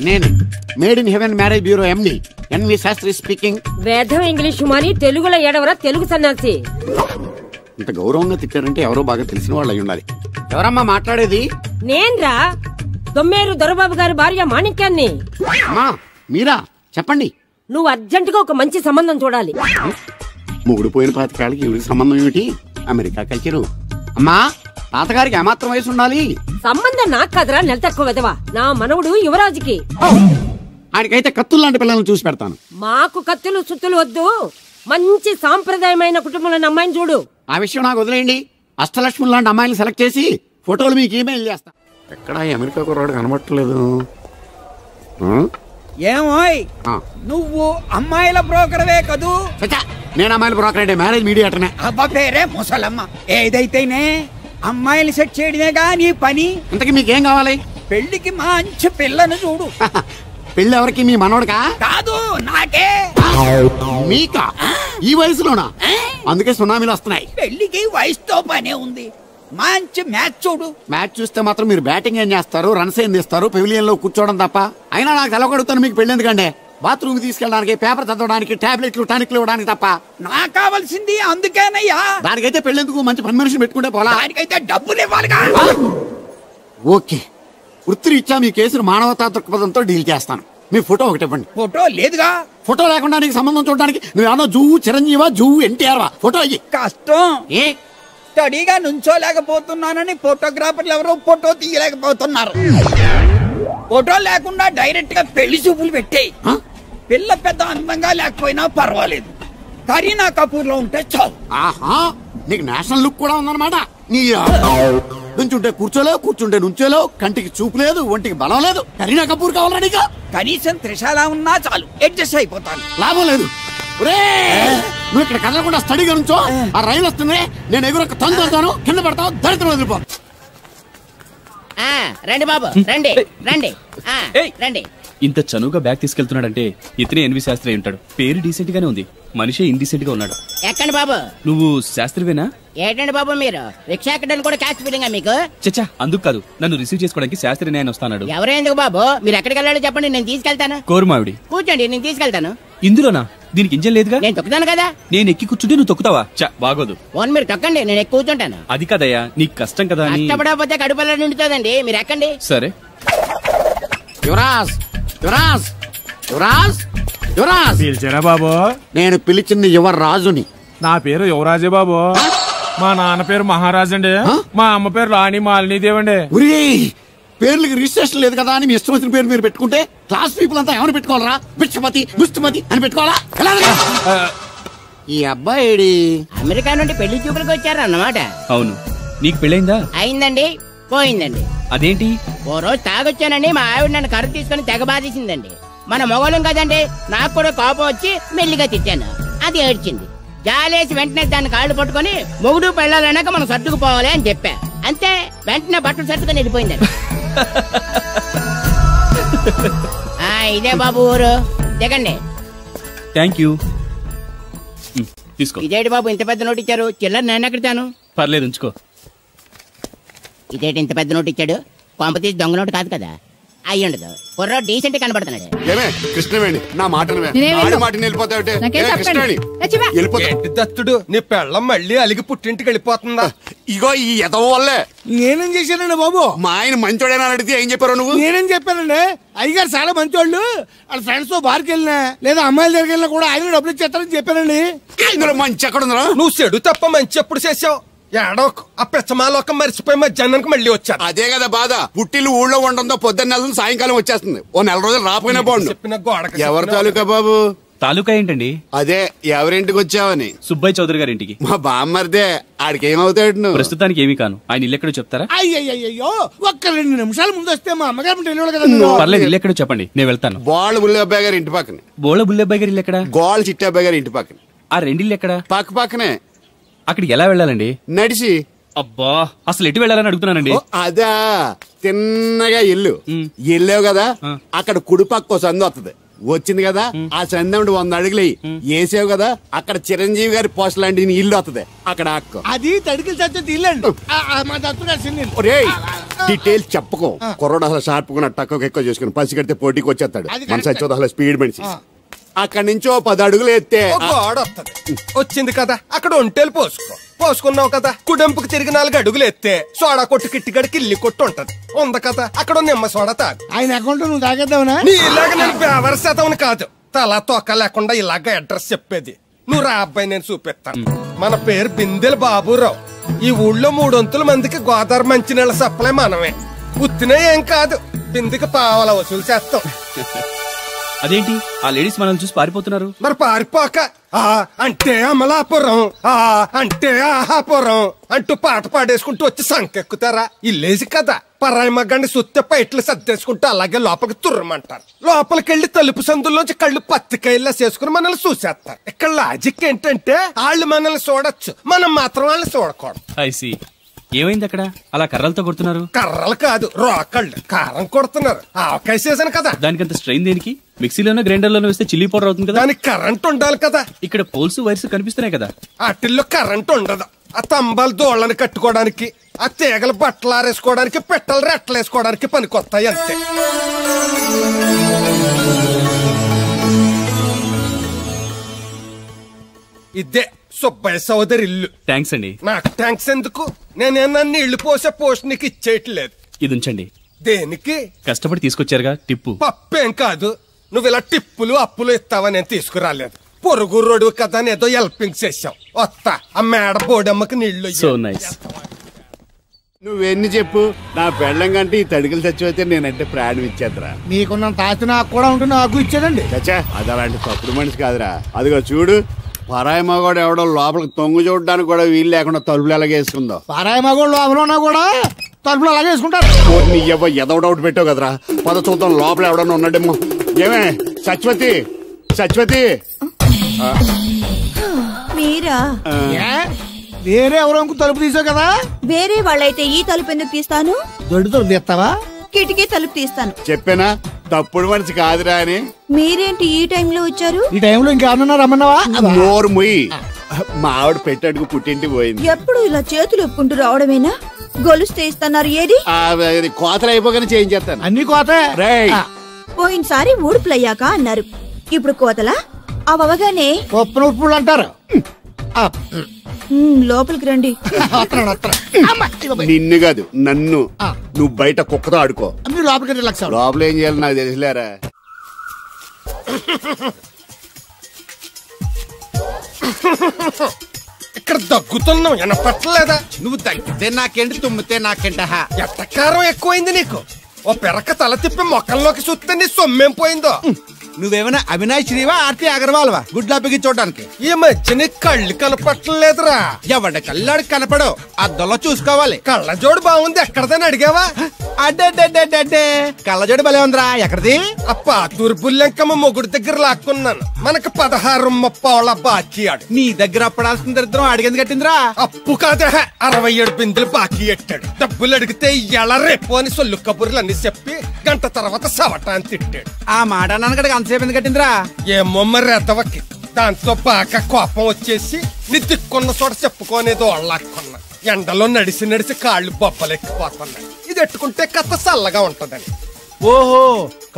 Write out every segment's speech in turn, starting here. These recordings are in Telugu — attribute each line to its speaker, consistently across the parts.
Speaker 1: నేను made in heaven marriage bureau MD NV Shastri speaking.
Speaker 2: వేదం ఇంగ్లీష్ మాని తెలుగులో ఏడవరా తెలుగు సన్నాసి.
Speaker 1: ఇంత గౌరవంగా తిట్టారంటే ఎవరో బాగా తెలిసిన వాళ్ళు అయి ఉండాలి. ఎవరమ్మా మాట్లాడేది?
Speaker 2: నేన్రా దొమ్మేరు దొరబాబు గారి భార్య మాణిక్యాన్ని.
Speaker 1: అమ్మా మీరా? చెప్పండి.
Speaker 2: నువ్వు అర్జెంట్ గా ఒక మంచి సంబంధం చూడాలి.
Speaker 1: ముగుడు పోయిన 25 ఏళ్ళకి ఇవిడికి సంబంధం ఏమిటి? America culture. అమ్మా తాతగారికి ఏమాత్రం వయసు ఉండాలి?
Speaker 2: సంబంధం నాకు కదరా, నెల తక్కువ విధవా. నా మనవుడు యువరాజుకి.
Speaker 1: ఆయనకైతే కత్తులు లాంటి పిల్లల్ని చూసి పెడతాను.
Speaker 2: మాకు కత్తులు సుత్తులు వద్దు, మంచి సాంప్రదాయమైన కుటుంబంలోని అమ్మాయిని చూడు.
Speaker 1: ఆ విషయం నాకు వదిలేయండి. అష్టలక్ష్మి లాంటి అమ్మాయిని సెలెక్ట్ చేసి ఫోటోలు మీకు ఈమెయిల్ చేస్తా. ఎక్కడ అమెరికా కుర్రాడు కనబట్టలేదు.
Speaker 3: ఏమోయ్ నువ్వు అమ్మాయిల బ్రోకర్వే కదూ?
Speaker 1: నేను అమ్మాయిల బ్రోకర్ అంటే మ్యారేజ్ మీడియాటర్నే.
Speaker 3: అబ్బా పేరే ముసలమ్మ. ఏదైతేనే అమ్మాయిలు సెట్ చేయడమేగా నీ పని.
Speaker 1: ఇంతకీ మీకేం కావాలి?
Speaker 3: పెళ్లికి మంచి పిల్లను చూడు.
Speaker 1: పెళ్లి ఎవరికి? మీ మనోడికా?
Speaker 3: కాదు నాకే.
Speaker 1: మీకా? ఈ వయసులోనా? అందుకే సునామీలు వస్తున్నాయి.
Speaker 3: పెళ్లికి వయసుతో పనే ఉంది. మంచి మ్యాచ్ చూడు.
Speaker 1: మ్యాచ్ చూస్తే మాత్రం మీరు బ్యాటింగ్ ఏం చేస్తారు, రన్స్ ఏం తీస్తారు, పెవిలియన్ లో కూర్చోవడం తప్ప. అయినా నాకు తెలవగడుగుతాను మీకు పెళ్లి ఎందుకంటే బాత్రూమ్ తీసుకెళ్ళడానికి, పేపర్ చదవడానికి, టాబ్లెట్లు టానిక్లు ఇవ్వడానికి తప్ప.
Speaker 3: నాకు కావాల్సింది అందుకేనయ్యా.
Speaker 1: దానికైతే పెళ్లిందుకు మంచి పని మనిషిని పెట్టుకుంటే పోలా.
Speaker 3: దానికైతే డబ్బులు ఇవ్వాలిగా.
Speaker 1: ఓకే, వృత్తిరీత్యా మీ కేసును మానవతా దృక్పథంతో డీల్ చేస్తాను. మీ ఫోటో ఒకటి ఇవ్వండి.
Speaker 3: ఫోటో లేదుగా.
Speaker 1: ఫోటో లేకుండా నీకు సంబంధం చూడడానికి నువ్వేమో జువ్వు చిరంజీవా, జువ్వు ఎన్టీఆర్ వా? ఫోటో అయ్యి.
Speaker 3: కష్టం.
Speaker 1: ఏ
Speaker 3: స్టడీగా నుంచోలేకపోతున్నానని ఫోటోగ్రాఫర్లు ఎవరో ఫోటో తీయలేకపోతున్నారు. ఫోటో లేకుండా డైరెక్ట్ గా పెళ్లి చూపులు పెట్టేయి. పిల్ల పెద్ద అందంగా లేకపోయినా పర్వాలేదు, కరీనా కపూర్ లో ఉంటే చాలు.
Speaker 1: ఆహా, నీకు నేషనల్ లుక్ కూడా ఉందన్నమాట. నీ నుంచుంటే కూర్చోలేవు, కూర్చుంటే నుంచోలేవు, కంటికి చూపు లేదు, ఒంటికి బలం లేదు. కరీనా కపూర్ కావాలా నీకు?
Speaker 3: కనీసం త్రిషాల ఉన్నా చాలు, అడ్జస్ట్ అయిపోతాను.
Speaker 1: లాభం లేదు. నువ్వు ఇక్కడ కదలకుండా స్టడీగా నుంచో. ఆ రైలు వస్తుంది, నేను ఎగురొక్క తంతాను, కింద పడతావు, దరిద్రం వదిలిపో.
Speaker 4: రండి బాబు, రండి రండి రండి.
Speaker 5: ఇంత చనువుగా బ్యాగ్ తీసుకెళ్తున్నాడంటే ఇతనే ఎన్వి శాస్త్రి ఉంటాడు. పేరు డీసెంట్ గానే ఉంది, మనిషే ఇండీసెంట్ గా ఉన్నాడు.
Speaker 4: ఎక్కండి బాబు.
Speaker 5: నువ్వు శాస్త్రివేనా?
Speaker 4: ఏంటండి బాబు మీరు రిక్షా ఎక్కడానికి కూడా క్యాష్ ఫీలింగా మీకు?
Speaker 5: చచ్చా, అందుకు కాదు, నన్ను రిసీవ్ చేసుకోవడానికి శాస్త్రి నేను వస్తాడు.
Speaker 4: ఎవరు ఎందుకు బాబు? మీరు ఎక్కడికి వెళ్ళాలో చెప్పండి, నేను తీసుకెళ్తాను.
Speaker 5: కోరుమావిడి.
Speaker 4: కూర్చోండి, నేను తీసుకెళ్తాను.
Speaker 5: ఇందులోనా? దీనికి ఇంజన్ లేదుగా.
Speaker 4: నేను తొక్కుతాను కదా.
Speaker 5: నేను ఎక్కి కూర్చుంటే నువ్వు తొక్కుతావా? బాగోదు.
Speaker 4: ఓన్ మీరు తొక్కండి, నేను ఎక్కి కూర్చుంటాను.
Speaker 5: అది కదయ్యా, నీకు కష్టం కదా.
Speaker 4: కష్టపడకపోతే కడుపులో నిండుతుందండి, మీరు ఎక్కండి.
Speaker 5: సరే.
Speaker 1: యువరాజ్, యువరాజ్, యువరాజ్, యువరాజ్.
Speaker 6: పిలిచారా బాబు?
Speaker 1: నేను పిలిచింది యువరాజుని.
Speaker 6: నా పేరు యువరాజే బాబు. మా నాన్న పేరు మహారాజ్ అండి, మా అమ్మ పేరు రాణి మాలినీదేవండి.
Speaker 1: పేర్లకి రిజిస్ట్రేషన్ లేదు కదా అని మీ ఇష్టం వచ్చిన పేరు మీరు పెట్టుకుంటే క్లాస్ పీపుల్ అంతా ఏమైనా పెట్టుకోవాలరా? బిచ్చమతి, ముష్టిమతి అని పెట్టుకోవాలా? ఈ అబ్బాయి
Speaker 4: అమెరికా నుండి పెళ్లి చూపులకు వచ్చారు అన్నమాట.
Speaker 5: అవును. నీకు పెళ్ళైందా?
Speaker 4: అయిందండి, పోయిందండి.
Speaker 5: అదేంటి?
Speaker 4: ఓ రోజు తాగొచ్చానండి, మా ఆవిడ నన్ను కర్ర తీసుకుని తెగ బాధేసిందండి. మన మొగలం కదండి, నాకు కూడా కోపం వచ్చి మెల్లిగా తిట్టాను. అది ఏడ్చింది. జాలేసి వెంటనే దాన్ని కాళ్ళు పట్టుకుని మొగుడు పెళ్ళాలన్నాక మనం సర్దుకుపోవాలి అని చెప్పా. అంతే, వెంటనే బట్టలు సర్దుకొని వెళ్ళిపోయిందండి. ఇదే బాబు ఊరు, దిగండి.
Speaker 5: Thank you. తీసుకో.
Speaker 4: ఇదేంటి బాబు ఇంత పెద్ద నోటు ఇచ్చారు? చిల్లర నేను ఎక్కడతాను.
Speaker 5: పర్లేదు, ఉంచుకో.
Speaker 4: ఇదేంటి ఇంత పెద్ద నోటు ఇచ్చాడు? కొంప తీసి దొంగ నోటు కాదు కదా? అయ్యుండదు, కుర్ర డీసెంట్ కనబడుతున్నాడు.
Speaker 1: కృష్ణవేణి, నా మాటను
Speaker 7: దత్తుడు, నీ పెళ్ళం మళ్ళీ అలిగి పుట్టింటికి వెళ్ళిపోతుందా?
Speaker 1: ఇగో ఈ ఎదవ వల్లే.
Speaker 6: నేనేం చేశానండి బాబు?
Speaker 1: మా ఆయన మంచోడైనా అడిగితే ఏం చెప్పారు నువ్వు?
Speaker 6: నేనేం చెప్పానండి? అయ్యగారు చాలా మంచోళ్ళు, వాళ్ళ ఫ్రెండ్స్ తో బార్కి వెళ్ళినా లేదా అమ్మాయిల దగ్గరికి వెళ్ళినా కూడా ఆయన డబ్బులు ఇచ్చేస్తారని చెప్పానండి.
Speaker 1: ఇందులో మంచి ఎక్కడ ఉందా?
Speaker 7: నువ్వు చెడు తప్ప మంచి ఎప్పుడు చేసావు? ఏడో ఆ పెచ్చమాలోకం మరిచిపోయి మధ్యాహ్నానికి మళ్ళీ వచ్చారు.
Speaker 1: అదే కదా బాధ. పుట్టిల్లు ఊళ్ళో ఉండడంతో పొద్దున్న నెల సాయంకాలం వచ్చేస్తుంది. ఓ నెల రోజులు రాపోయినా బాగుండు.
Speaker 7: చెప్పిన గోడకి
Speaker 1: ఎవరి తాలూకా బాబు?
Speaker 5: తాలూకా ఏంటండి?
Speaker 1: అదే ఎవరింటికి వచ్చావని.
Speaker 5: సుబ్బయ్య చౌదరి గారి ఇంటికి.
Speaker 1: మా బామ్మర్దే. ఆడికి ఏమవుతాడు నువ్వు?
Speaker 5: ప్రస్తుతానికి ఏమీ కాను. ఆయన ఇల్లు ఎక్కడో చెప్తారా?
Speaker 6: అయ్యో, ఒక్క 2 నిమిషాల ముందు వస్తే మా అమ్మగారు తెలియదు కదా.
Speaker 5: పర్లేదు, ఇల్లు ఎక్కడో చెప్పండి, నేను వెళ్తాను.
Speaker 1: బోళ్ళ బుల్లబ్బాయి గారి ఇంటి పక్కన.
Speaker 5: బోళ్ళ బుల్లబ్బాయి గారి ఇల్లు ఎక్కడ?
Speaker 1: గోళ్ళ చిట్టాబ్బాయి గారి ఇంటి పక్కన.
Speaker 5: ఆ రెండిల్లు ఎక్కడ?
Speaker 1: పక్క పక్కనే.
Speaker 5: అక్కడికి ఎలా వెళ్ళాలండి?
Speaker 1: నడిచి.
Speaker 5: అబ్బా, అసలు ఎటు వెళ్ళాలని అడుగుతున్నానండి.
Speaker 1: అదా, తిన్నగా ఇల్లు వెళ్ళావు కదా, అక్కడ కుడిపక్క సందు వస్తుంది. వచ్చింది కదా, ఆ సందు 100 అడుగులు వేసావు కదా, అక్కడ చిరంజీవి గారి పోస్ట్ లాంటి ఇల్లు వస్తుంది. అక్కడ అక్క
Speaker 6: అది తడికి చచ్చి ఇల్లు అండి. మా దత్తు గారి
Speaker 1: డీటెయిల్స్ చెప్పుకో. కుర్రోడు అసలు షార్ప్గా తక్కువ ఎక్కువ చేసుకుని పసి కడితే పోటీకి వచ్చేస్తాడు. మన సచ్చి అసలు స్పీడ్ మనిషి. అక్కడి నుంచి 10 అడుగులు ఎత్తే
Speaker 7: గోడ వస్తుంది. వచ్చింది కదా, అక్కడ ఒంటేలు పోసుకున్నావు కదా, కుడెంపుకు తిరిగి 4 అడుగులు ఎత్తే సోడా కొట్టు కిట్టిగడి కిల్లి కొట్టు ఉంటది. ఉంది కదా, అక్కడ నిమ్మ సోడా తాగు.
Speaker 6: ఆయన అకౌంట్ నువ్వు తాగేద్దావునా?
Speaker 7: నీ ఇలాగ నేను వ్యవరసేతవుని కాదు, తల తోక లేకుండా ఇలాగ అడ్రస్ చెప్పేది. నువ్వు రా అబ్బాయి, నేను చూపిస్తాను. మన పేరు బిందెల బాబురావు. ఈ ఊళ్ళో 300 మందికి గోదావరి మంచినీళ్ళ సప్లై మనమే. ఉత్తినే ఏం కాదు, బిందెకి పావలా వసూలు చేస్తాం.
Speaker 5: అదేంటి ఆ లేడీస్ మనల్ని చూసి పారిపోతున్నారు?
Speaker 7: మరి పారిపోక ఆ అంటే అమలాపురం, ఆ అంటే ఆహాపురం అంటూ పాట పాడేసుకుంటూ వచ్చి సంకెక్కుతారా? ఇల్లేసి కదా, పరాయి మగ్గాన్ని సుత్తే పైట్లు సర్దేసుకుంటూ అలాగే లోపలికి తుర్రమంటారు. లోపలికెళ్లి తలుపు సందుల్లోంచి కళ్ళు పత్తికాయల్లా చేసుకుని మనల్ని చూసేస్తారు. ఇక్కడ లాజిక్ ఏంటంటే వాళ్ళు మనల్ని చూడొచ్చు, మనం మాత్రం వాళ్ళని చూడకూడదు.
Speaker 5: I see. ఏమైంది అక్కడ అలా కర్రలతో కొడుతున్నారు?
Speaker 7: కర్రలు కాదు, రోకళ్ళు కారం కొడుతున్నారు. ఆవకాయ సీజన్ కదా.
Speaker 5: దానికంత స్ట్రెయిన్ దేనికి? మిక్సీలోనో గ్రైండర్లోనో వేస్తే చిల్లీ పౌడర్ అవుతుంది కదా.
Speaker 7: దానికి కరెంట్ ఉండాలి కదా.
Speaker 5: ఇక్కడ పోల్స్ వైర్స్ కనిపిస్తున్నాయి కదా.
Speaker 7: వాటిల్లో కరెంట్ ఉండదు. ఆ తంబాలు దోళ్ళని కట్టుకోవడానికి, ఆ తీగలు బట్టలు ఆరేసుకోవడానికి, పెట్టలు రెట్టలేసుకోవడానికి పనికొస్తాయి అంతే. ఇదే సుబ్బయ్య సోదరి ఇల్లు.
Speaker 5: థ్యాంక్స్ అండి.
Speaker 7: నాకు థ్యాంక్స్ ఎందుకు? నేనేనా నీళ్లు పోసే పోస్ట్ నీకు ఇచ్చేయట్లేదు.
Speaker 5: ఇది ఉంచండి.
Speaker 7: దేనికి?
Speaker 5: కష్టపడి తీసుకొచ్చారుగా టిప్పు.
Speaker 7: పప్పేం కాదు, నువ్వు ఇలా టిప్పులు అప్పులు ఇస్తావని నేను తీసుకురాలేదు. పొరుగు రోడ్డు కదా అని ఏదో హెల్పింగ్ చేసావు. వస్తా, ఆ మేడ బోడమ్మకి నీళ్లు.
Speaker 5: So nice.
Speaker 1: నువ్వెన్ని చెప్పు, నా పెళ్ళం కంటే ఈ తడికలు చచ్చిపోతే నేనంటే ప్రాణం ఇచ్చేద్దరా.
Speaker 6: మీకున్నంత ఆస్తి నాకు కూడా ఉంటుంది, నాకు ఇచ్చేదండి.
Speaker 1: చచ్చా, అది అలాంటి తప్పుడు మనిషి కాదురా. అదిగో చూడు, పరాయి మగోడు ఎవడో లోపలికి తొంగు చూడడానికి కూడా వీలు లేకుండా తలుపులు ఎలాగేసుకుందో.
Speaker 6: పరాయి మగోళ్ళు లోపల ఉన్నా కూడా తలుపులు అలాగే వేసుకుంటారు.
Speaker 1: నీ ఎదో డౌట్ పెట్టావు కదరా. పద చూద్దాం లోపల ఎవడన్నా ఉన్నాడేమో. ఏమే సత్యవతి, సత్యవతి
Speaker 8: మీరా?
Speaker 6: వేరే ఎవరో తలుపు తీసావు కదా.
Speaker 8: వేరే వాళ్ళైతే ఈ తలుపు ఎందుకు తీస్తాను?
Speaker 6: దొడ్డు తలుపు తీస్తావా?
Speaker 8: కిటికీ తలుపు తీస్తాను.
Speaker 1: చెప్పానా తప్పుడు మనిషి కాదురా అని.
Speaker 8: మీరేంటి ఈ టైంలో వచ్చారు?
Speaker 6: ఈ టైంలో ఇంకేమన్నా రమ్మన్నావా?
Speaker 1: నోరు ముయ్యి. మా ఆవిడ పెట్టడుకు పుట్టింటి పోయింది.
Speaker 8: ఎప్పుడు ఇలా చేతులు ఒప్పుకుంటూ రావడమేనా? గొలుస్తే ఇస్తున్నారు, ఏది?
Speaker 1: కోతలు అయిపోగానే చేయించేస్తాను.
Speaker 6: అన్ని కోతే.
Speaker 8: పోయినసారి ఊడుపులయ్యాక అన్నారు, ఇప్పుడు కోతలా? అవగానే
Speaker 6: ఉప్పు ఉప్పులు అంటారు.
Speaker 8: లోపలికి రండి.
Speaker 1: నిన్ను కాదు నన్ను. నువ్వు బయట కుక్కతో ఆడుకో.
Speaker 6: మీరు లోపలికి లక్ష.
Speaker 1: లోపల ఏం చేయాలి నాకు తెలిసిలేరా.
Speaker 7: ఇక్కడ దగ్గుతున్నావు, వినపట్టలేదా?
Speaker 9: నువ్వు తగ్గితే నాకేంటి, తుమ్మితే నాకేంట.
Speaker 7: ఎట్టకారం ఎక్కువైంది నీకు. ఓ పెరక తల తిప్పి మొక్కల్లోకి చూస్తే నీ సొమ్మేం పోయిందో.
Speaker 9: నువ్వేమైనా అవినాష్ శ్రీవా, ఆర్తి అగర్వాల్వా గుడ్లా బిగి చూడడానికి?
Speaker 7: ఈ మధ్య నీ కళ్ళు కనపట్టలేదురా.
Speaker 9: ఎవడ కళ్ళాడు కనపడవు, అద్దంలో చూసుకోవాలి.
Speaker 7: కళ్ళజోడు బాగుంది, ఎక్కడదని అడిగావా?
Speaker 9: అడ్డే కళ్ళజోడు భలే ఉందిరా. ఎక్కడిది?
Speaker 7: ఆ పాతూరు బుల్లెంకమ్మ మొగుడు దగ్గర లాక్కున్నాను. మనకు 16 బాకీ ఆడు.
Speaker 9: నీ దగ్గర అప్పడాల్సిన దరిద్రం అడిగింది కట్టిందిరా.
Speaker 7: అప్పు కాదే, 67 బిందులు బాకీ ఎట్టాడు. డబ్బులు అడిగితే ఎలా రేపు అని సొల్లు కబుర్లు అన్ని చెప్పి గంట తర్వాత సవటాన్ని తిట్టాడు.
Speaker 9: ఆ మాట నాన్నగడికి అంతసేపు ఎందుకు కట్టిందిరా?
Speaker 7: ఏమో మరి ఎదవకి. దాంతో బాగా కోపం వచ్చేసి నీ దిక్కున్న చోట చెప్పుకోనేదో వాళ్ళకున్నా. ఎండలో నడిసి నడిసి కాళ్ళు బొబ్బలెక్కిపోతున్నాయి. ఇది ఎట్టుకుంటే కథ చల్లగా ఉంటదని.
Speaker 9: ఓహో,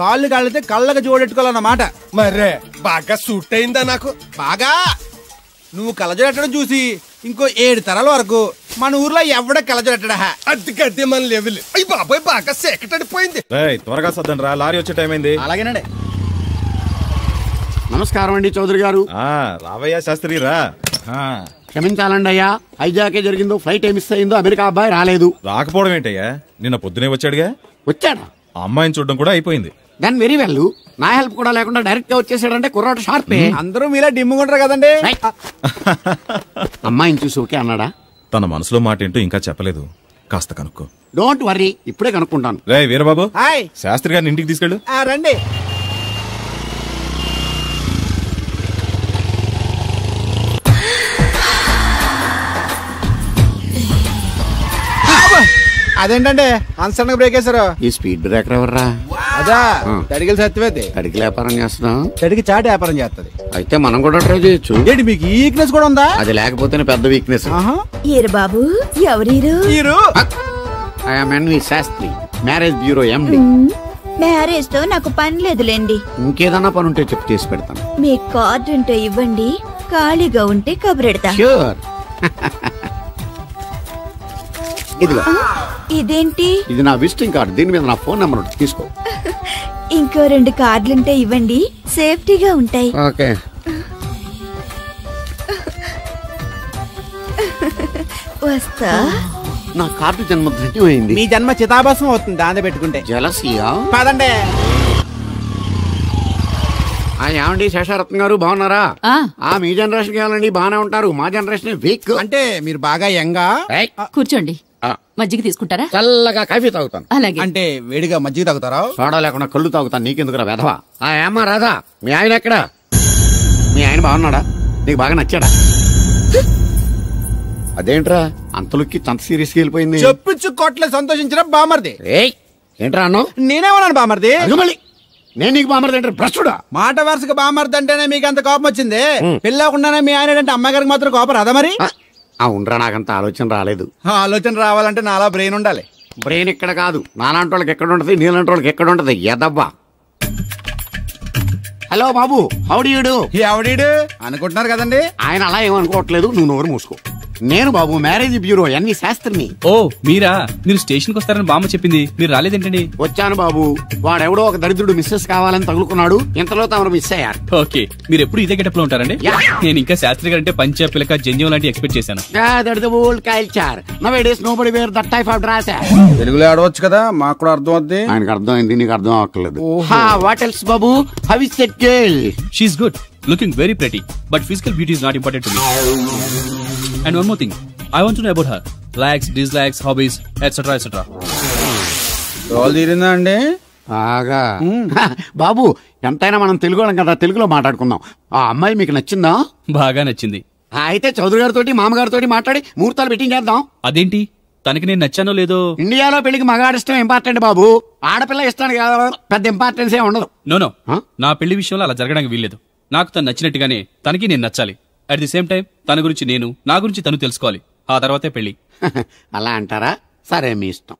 Speaker 9: కాళ్ళు కాళ్ళైతే కళ్ళగా జోడెట్టుకోవాలన్నమాట.
Speaker 7: మరే బాగా సూట్ అయిందా నాకు?
Speaker 9: బాగా. నువ్వు కళ్ళజోడెట్టడం చూసి ఇంకో 7 తరాల వరకు మన ఊర్లో ఎవడ కళ్ళజోడెట్టడా.
Speaker 7: అది గడ్డి మన లెవెల్. అయ్యి బాబాయ్, బాగా సేకటడిపోయింది.
Speaker 10: త్వరగా సర్దండి రా, లారీ వచ్చే టైం అయింది.
Speaker 9: అలాగేనండి.
Speaker 1: నమస్కారం అండి చౌదరి గారు.
Speaker 10: రావయ్యా శాస్త్రి రా.
Speaker 1: క్షమించాలండి అయ్యా, హైజాకే జరిగిందో, ఫ్లైట్ ఏమి మిస్ అయిందో, అమెరికా అబ్బాయి రాలేదు.
Speaker 10: రాకపోవడం ఏంటయ్యా, నిన్న పొద్దునే వచ్చాడుగా.
Speaker 1: వచ్చాడా?
Speaker 10: అమ్మాయిని చూడడం కూడా అయిపోయింది.
Speaker 1: దాని వెరీ వెల్. నా హెల్ప్ కూడా లేకుండా డైరెక్ట్ గా వచ్చేసాడంటే కుర్రాడు షార్పే.
Speaker 9: అందరూ మీలా డిమ్ముకుంటారు కదండి.
Speaker 1: అమ్మాయిని చూసి ఓకే అన్నాడా?
Speaker 10: తన మనసులో మాట ఏంటో ఇంకా చెప్పలేదు, కాస్త కనుక్కో.
Speaker 1: డోంట్ వర్రీ, ఇప్పుడే కనుక్కుంటాను.
Speaker 10: రే వీరబాబు,
Speaker 9: హాయ్.
Speaker 10: శాస్త్రి గారిని ఇంటికి తీసుకెళ్ళు.
Speaker 9: రండి. అదేంటండి అన్సడన్ బ్రేక్ వేశారు?
Speaker 1: ఈ స్పీడ్ బ్రేకర్ ఎవర్రా?
Speaker 9: అదా తడిగిలి సత్యవేతి.
Speaker 1: తడికి వ్యాపారం చేస్తున్నాం.
Speaker 9: తడికి చాటి వ్యాపారం చేస్తుంది.
Speaker 1: అయితే మనం కూడా ట్రై చేయొచ్చు.
Speaker 9: ఏంటి మీకు ఈ వీక్నెస్ కూడా ఉందా?
Speaker 1: అది లేకపోతేనే పెద్ద వీక్నెస్.
Speaker 8: బాబు ఎవరీరు?
Speaker 1: I'm N V Shastri, marriage bureau MD.
Speaker 8: Marriage తో నాకు పని లేదులేండి.
Speaker 1: ఇంకేదన్నా పని ఉంటే చెప్పి చేసి పెడతాను.
Speaker 8: మీ కార్డు ఉంటే ఇవ్వండి, ఖాళీగా ఉంటే కబురెడతా.
Speaker 1: ష్యూర్. ఇదిగో.
Speaker 8: ఇదేంటి?
Speaker 1: ఇది నా విజిటింగ్ కార్డు. దీని మీద నా ఫోన్ నెంబర్ ఉంటుంది, తీసుకో.
Speaker 8: ఇంకో 2 కార్డులుంటే ఇవ్వండి, సేఫ్టీగా ఉంటాయి.
Speaker 1: ఓకే.
Speaker 8: వస్తా.
Speaker 1: నా కార్డు జన్మ ధన్యమైంది.
Speaker 9: మీ జన్మ చితాభాసం అవుతుంది దాన్ని పెట్టుకుంటే.
Speaker 1: జలసియా?
Speaker 9: కాదండి.
Speaker 1: ఏమండి శేషారత్న గారు, బాగున్నారా? మీ జనరేషన్ కావాలండి, బాగానే ఉంటారు. మా జనరేషన్ వీక్.
Speaker 9: అంటే మీరు బాగా యంగా.
Speaker 11: కూర్చోండి. మజ్జిగ తీసుకుంటారా?
Speaker 1: చల్లగా కాఫీ తాగుతాను.
Speaker 11: అలాగే.
Speaker 9: అంటే వేడిగా మజ్జిగ తాగుతారా?
Speaker 1: సోడా లేకుండా కళ్ళు తాగుతాను. నీకెందుకురా వెధవా? ఏమ్మా రాధా, మీ ఆయన ఎక్కడా? మీ ఆయన బాగున్నాడా? నీకు బాగా నచ్చాడా? అదేంట్రా అంతలోకి అంత సీరియస్గా వెళ్ళిపోయింది?
Speaker 9: చెప్పించు కొట్ల సంతోషించిన బామర్ది.
Speaker 1: ఏంట్రా అన్నావు?
Speaker 9: నేనేమన్నాను బామర్ది?
Speaker 1: మళ్ళీ నేను నీకు బామర్ది అంటే భ్రష్టుడా?
Speaker 9: మాట వరుసగా బామర్ది అంటేనే మీకు అంత కోపం వచ్చింది. పెళ్ళకుండానే మీ ఆయన అంటే అమ్మగారికి మాత్రం కోపం రాదా మరి?
Speaker 1: అవునరా, నాకంత ఆలోచన రాలేదు.
Speaker 9: ఆలోచన రావాలంటే నాలా బ్రెయిన్ ఉండాలి.
Speaker 1: బ్రెయిన్ ఇక్కడ కాదు, నాలాంటి వాళ్ళకి ఎక్కడ ఉంటది, నీలాంటి వాళ్ళకి ఎక్కడ ఉంటది. ఎదవ్వా. హలో బాబు, హౌడీయుడు.
Speaker 9: ఎవడీడు అనుకుంటున్నారు కదండి.
Speaker 1: ఆయన అలా ఏమనుకోవట్లేదు, నువ్వు నోరు మూసుకో. నేను బాబు మ్యారేజ్ బ్యూరో ఎన్వి శాస్త్రిని.
Speaker 5: ఓ మీరా? మీరు స్టేషన్ కి వస్తారని బామ్మ చెప్పింది, మీరు రాలేదేంటండి?
Speaker 1: వచ్చాను బాబు. వాడెవడో ఒక దరిద్రుడు మిస్సెస్ కావాలని తగులుకున్నాడు, ఇంతలో తమరు మిస్ అయ్యారు.
Speaker 5: ఓకే, మీరు ఎప్పుడు ఇదే గెటప్ లో ఉంటారండి? నేను ఇంకా శాస్త్రి గారు అంటే పంచ పిలక జంజం లాంటి ఎక్స్పెక్ట్ చేశాను.
Speaker 9: తెలుగులో ఆడవచ్చు కదా, మాకు కూడా అర్థం అవుద్ది.
Speaker 1: ఆయనకు అర్థమైంది, నీకు అర్థం అవ్వట్లేదు. What else Babu? How is that girl?
Speaker 5: She is good, looking very pretty, but physical beauty is not important to me. And one more thing, I want to know about her likes, dislikes, hobbies, etc. etc.
Speaker 9: Role తీరిందా అండి?
Speaker 1: బాగా. బాబు ఎంతైనా మనం తెలుగు వాళ్ళం కదా, తెలుగులో మాట్లాడుకుందాం. ఆ అమ్మాయి మీకు నచ్చిందా?
Speaker 5: బాగా నచ్చింది.
Speaker 1: అయితే చౌదరి గారితో మామగారితో మాట్లాడి ముహూర్తాలు పెట్టింగ్ చేద్దాం.
Speaker 5: అదేంటి, తనకి నేను నచ్చానో లేదో?
Speaker 1: ఇండియాలో పెళ్లికి మగాడి ఇష్టం ఇంపార్టెంట్ బాబు, ఆడపిల్ల ఇష్టానికి పెద్ద ఇంపార్టెన్స్ ఏ ఉండదు.
Speaker 5: నో నా పెళ్లి విషయంలో అలా జరగడానికి వీల్లేదు. నాకు తను నచ్చినట్టుగానే తనకి నేను నచ్చాలి. అట్ ది సేమ్ టైం తన గురించి నేను, నా గురించి తను తెలుసుకోవాలి. ఆ తర్వాతే పెళ్లి.
Speaker 1: అలా అంటారా? సరే, మీ ఇష్టం.